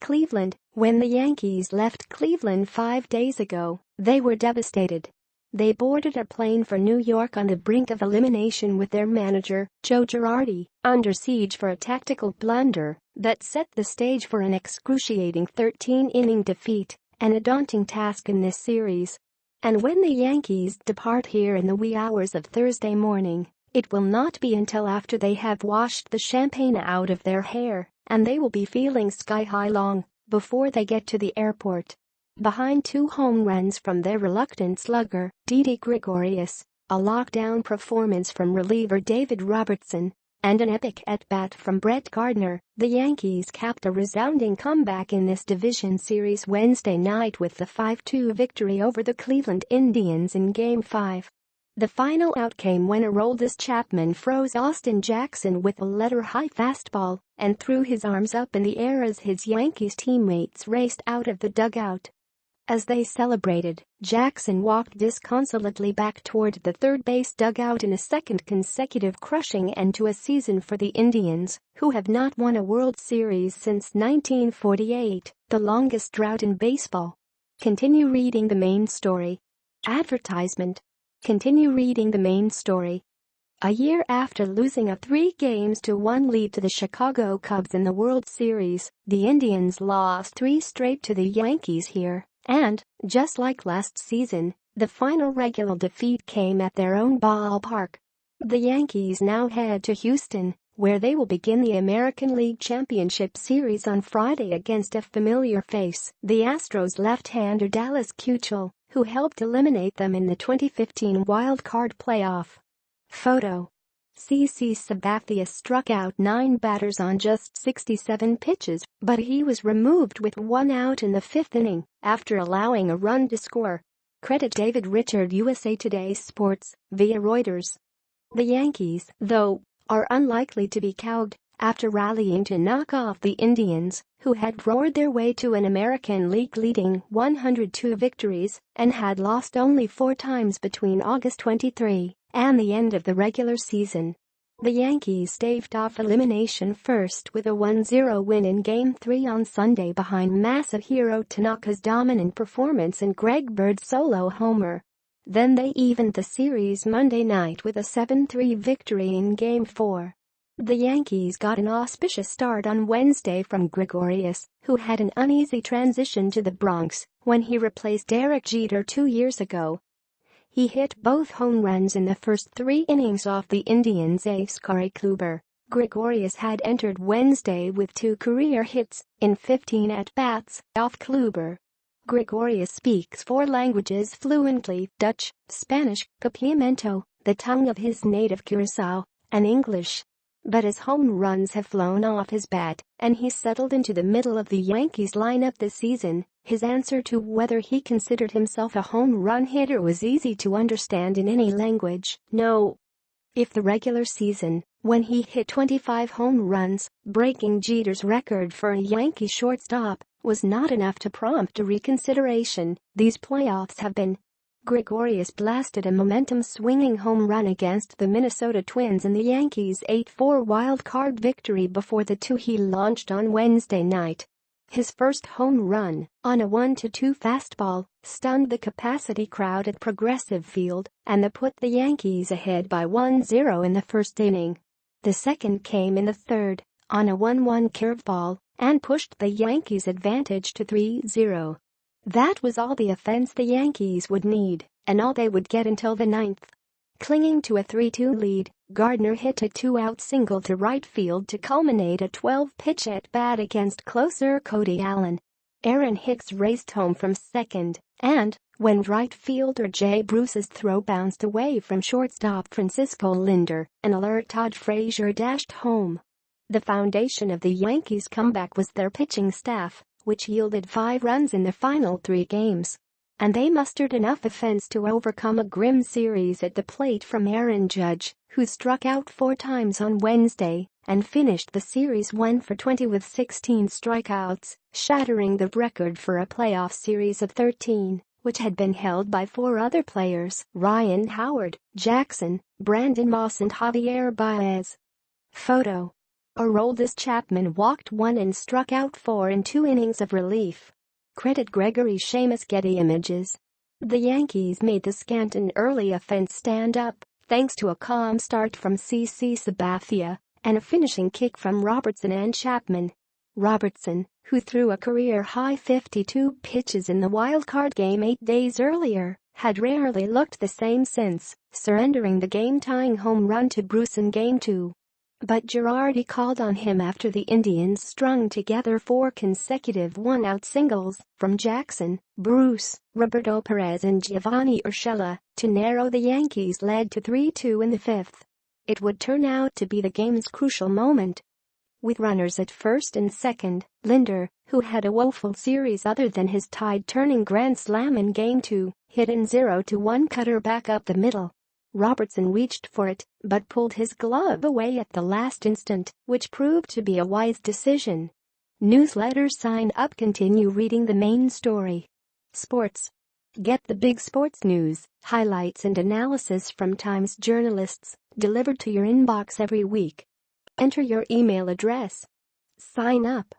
Cleveland. When the Yankees left Cleveland 5 days ago, they were devastated. They boarded a plane for New York on the brink of elimination with their manager, Joe Girardi, under siege for a tactical blunder that set the stage for an excruciating 13-inning defeat and a daunting task in this series. And when the Yankees depart here in the wee hours of Thursday morning, it will not be until after they have washed the champagne out of their hair, and they will be feeling sky-high long before they get to the airport. Behind 2 home runs from their reluctant slugger, Didi Gregorius, a lockdown performance from reliever David Robertson, and an epic at-bat from Brett Gardner, the Yankees capped a resounding comeback in this division series Wednesday night with the 5-2 victory over the Cleveland Indians in Game 5. The final out came when Aroldis Chapman froze Austin Jackson with a letter-high fastball and threw his arms up in the air as his Yankees teammates raced out of the dugout. As they celebrated, Jackson walked disconsolately back toward the third base dugout in a second consecutive crushing end to a season for the Indians, who have not won a World Series since 1948, the longest drought in baseball. Continue reading the main story. Advertisement. Continue reading the main story. A year after losing a 3-1 lead to the Chicago Cubs in the World Series, the Indians lost 3 straight to the Yankees here, and, just like last season, the final regular defeat came at their own ballpark. The Yankees now head to Houston, where they will begin the American League Championship Series on Friday against a familiar face, the Astros left-hander Dallas Keuchel, who helped eliminate them in the 2015 Wild Card playoff. Photo. CC Sabathia struck out 9 batters on just 67 pitches, but he was removed with 1 out in the 5th inning after allowing a run to score. Credit David Richard USA Today Sports, via Reuters. The Yankees, though, are unlikely to be cowed after rallying to knock off the Indians, who had roared their way to an American League-leading 102 victories and had lost only 4 times between August 23 and the end of the regular season. The Yankees staved off elimination first with a 1-0 win in Game 3 on Sunday behind Masahiro Tanaka's dominant performance and Greg Bird's solo homer. Then they evened the series Monday night with a 7-3 victory in Game 4. The Yankees got an auspicious start on Wednesday from Gregorius, who had an uneasy transition to the Bronx when he replaced Derek Jeter 2 years ago. He hit both home runs in the first 3 innings off the Indians' ace Corey Kluber. Gregorius had entered Wednesday with 2 career hits in 15 at-bats off Kluber. Gregorius speaks 4 languages fluently: Dutch, Spanish, Papiamento, the tongue of his native Curaçao, and English. But as home runs have flown off his bat and he's settled into the middle of the Yankees lineup this season, his answer to whether he considered himself a home run hitter was easy to understand in any language: no. If the regular season, when he hit 25 home runs, breaking Jeter's record for a Yankee shortstop, was not enough to prompt a reconsideration, these playoffs have been. Gregorius blasted a momentum-swinging home run against the Minnesota Twins in the Yankees' 8-4 wild-card victory before the 2 he launched on Wednesday night. His first home run, on a 1-2 fastball, stunned the capacity crowd at Progressive Field and put the Yankees ahead by 1-0 in the first inning. The second came in the third, on a 1-1 curveball, and pushed the Yankees' advantage to 3-0. That was all the offense the Yankees would need, and all they would get until the 9th. Clinging to a 3-2 lead, Gardner hit a 2-out single to right field to culminate a 12-pitch at-bat against closer Cody Allen. Aaron Hicks raced home from second, and, when right fielder Jay Bruce's throw bounced away from shortstop Francisco Lindor, an alert Todd Frazier dashed home. The foundation of the Yankees' comeback was their pitching staff, which yielded 5 runs in the final 3 games. And they mustered enough offense to overcome a grim series at the plate from Aaron Judge, who struck out 4 times on Wednesday and finished the series 1-for-20 with 16 strikeouts, shattering the record for a playoff series of 13, which had been held by 4 other players: Ryan Howard, Jackson, Brandon Moss and Javier Baez. Photo. Aroldis Chapman walked 1 and struck out 4 in 2 innings of relief. Credit Gregory Seamus. Getty Images. The Yankees made the Scranton early offense stand up, thanks to a calm start from CC Sabathia and a finishing kick from Robertson and Chapman. Robertson, who threw a career-high 52 pitches in the wildcard game 8 days earlier, had rarely looked the same since surrendering the game-tying home run to Bruce in Game 2. But Girardi called on him after the Indians strung together 4 consecutive one-out singles from Jackson, Bruce, Roberto Perez and Giovanni Urshela to narrow the Yankees' lead to 3-2 in the 5th. It would turn out to be the game's crucial moment. With runners at first and second, Linder, who had a woeful series other than his tide-turning grand slam in Game 2, hit an 0-1 cutter back up the middle. Robertson reached for it, but pulled his glove away at the last instant, which proved to be a wise decision. Newsletter sign up. Continue reading the main story. Sports. Get the big sports news, highlights and analysis from Times journalists, delivered to your inbox every week. Enter your email address. Sign up.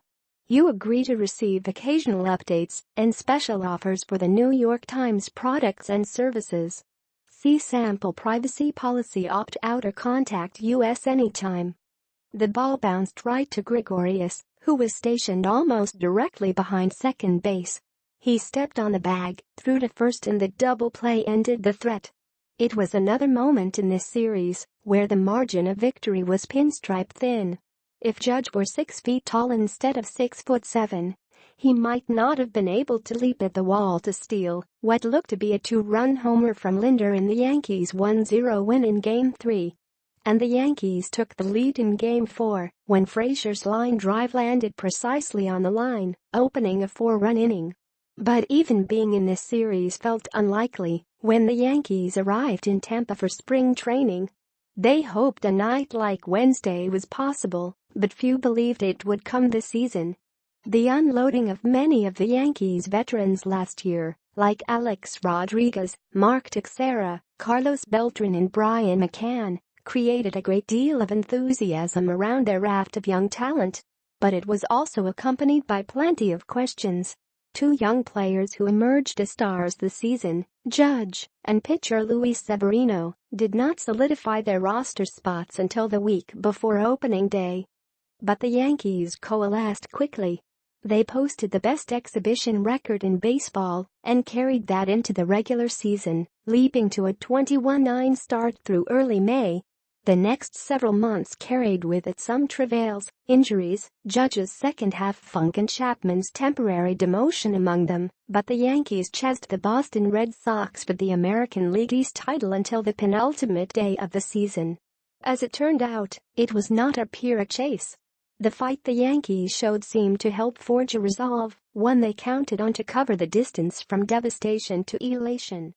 You agree to receive occasional updates and special offers for the New York Times products and services. See sample privacy policy. Opt out or contact us anytime. The ball bounced right to Gregorius, who was stationed almost directly behind second base. He stepped on the bag, threw to first and the double play ended the threat. It was another moment in this series where the margin of victory was pinstripe thin. If Judge were 6 feet tall instead of 6'7", he might not have been able to leap at the wall to steal what looked to be a 2-run homer from Linder in the Yankees' 1-0 win in Game 3. And the Yankees took the lead in Game 4 when Frazier's line drive landed precisely on the line, opening a 4-run inning. But even being in this series felt unlikely when the Yankees arrived in Tampa for spring training. They hoped a night like Wednesday was possible, but few believed it would come this season. The unloading of many of the Yankees' veterans last year, like Alex Rodriguez, Mark Teixeira, Carlos Beltran and Brian McCann, created a great deal of enthusiasm around their raft of young talent. But it was also accompanied by plenty of questions. 2 young players who emerged as stars this season, Judge and pitcher Luis Severino, did not solidify their roster spots until the week before opening day. But the Yankees coalesced quickly. They posted the best exhibition record in baseball and carried that into the regular season, leaping to a 21-9 start through early May. The next several months carried with it some travails, injuries, Judge's second-half funk and Chapman's temporary demotion among them, but the Yankees chased the Boston Red Sox for the American League East title until the penultimate day of the season. As it turned out, it was not a pure chase. The fight the Yankees showed seemed to help forge a resolve, one they counted on to cover the distance from devastation to elation.